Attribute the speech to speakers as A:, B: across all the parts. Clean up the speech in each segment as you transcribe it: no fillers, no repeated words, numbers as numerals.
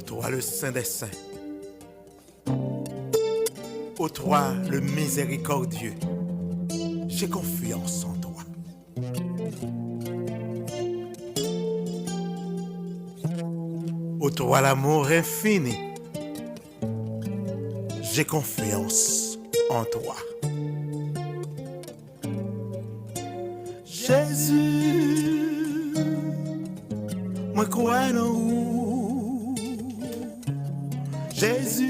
A: toi le Saint des Saints, ô toi le miséricordieux, j'ai confiance en toi. Ô toi l'amour infini, j'ai confiance en toi. Jésus, moi crois en vous. Jésus,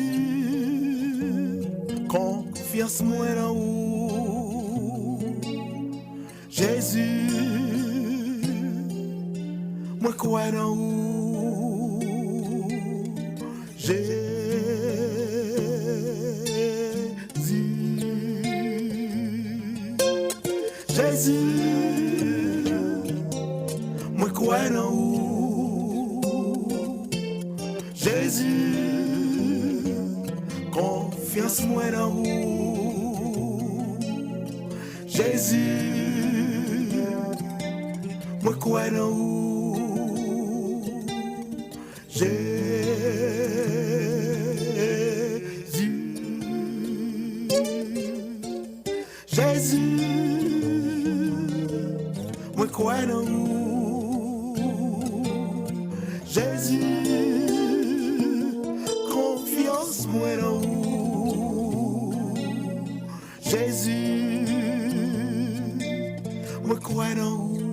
A: confiance moi en vous. Jésus, moi crois en vous. Jésus, moi crois en vous. Jésus, confiance moi en vous. Jésus, moi crois en vous. Jésus, moi crois en vous. Jésus, confiance moi en vous. Jésus, moi crois en vous.